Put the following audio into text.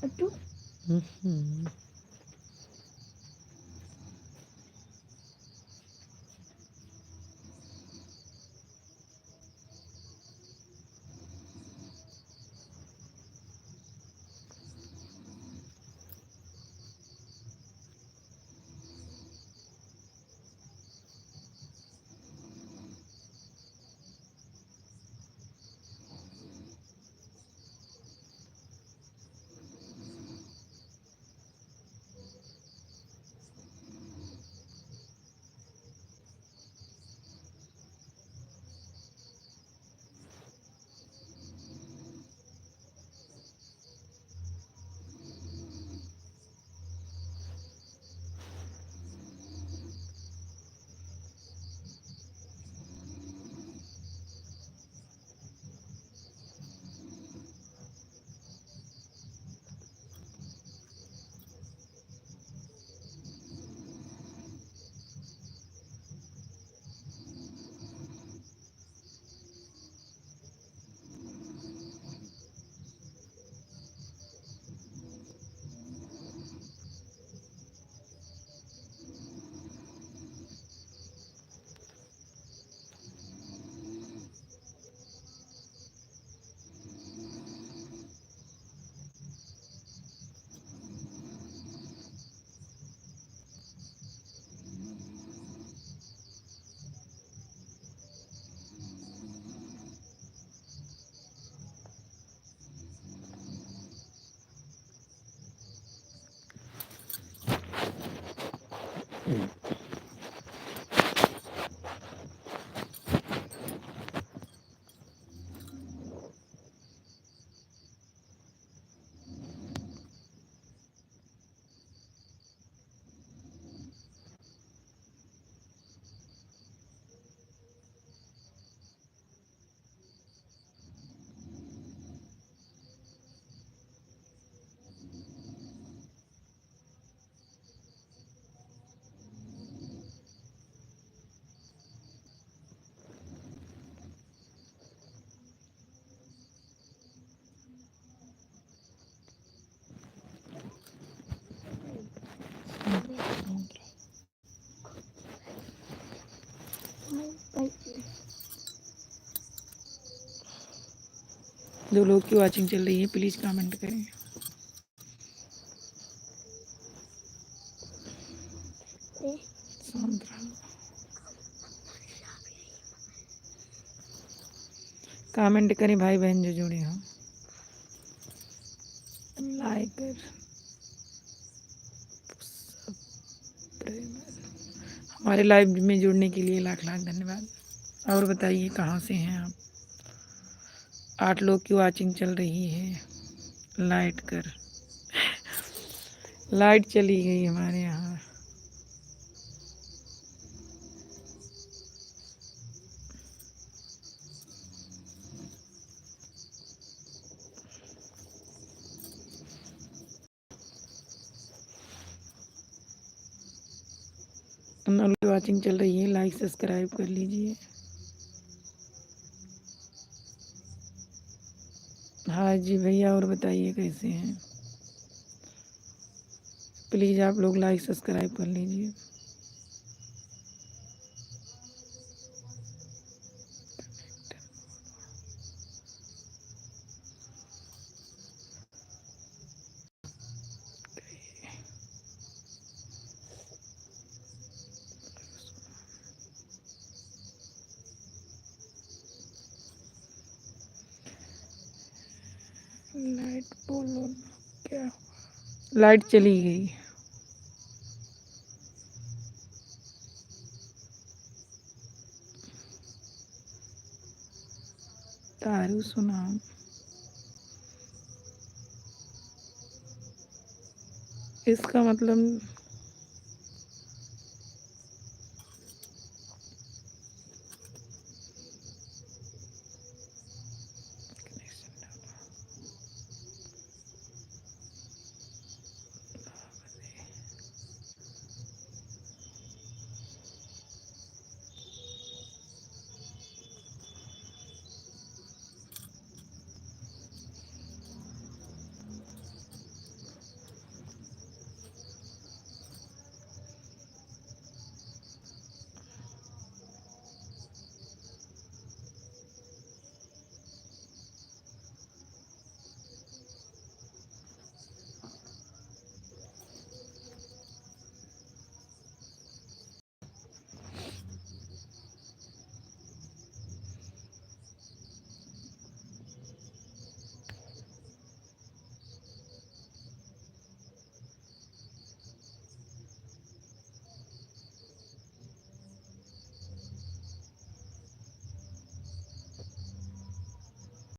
अट्टू हम्म। जो लोग की वाचिंग चल रही है प्लीज़ कमेंट करें। कमेंट करें भाई बहन जो जुड़े हों, लाइक कर हमारे लाइव में जुड़ने के लिए लाख लाख धन्यवाद। और बताइए कहाँ से हैं आप? 8 लोग की वाचिंग चल रही है। लाइट चली गई हमारे यहाँ। वाचिंग चल रही है, लाइक सब्सक्राइब कर लीजिए। हाँ जी भैया, और बताइए कैसे हैं? प्लीज़ आप लोग लाइक सब्सक्राइब कर लीजिए। लाइट बोलो क्या? लाइट चली गई। तारू सुना इसका मतलब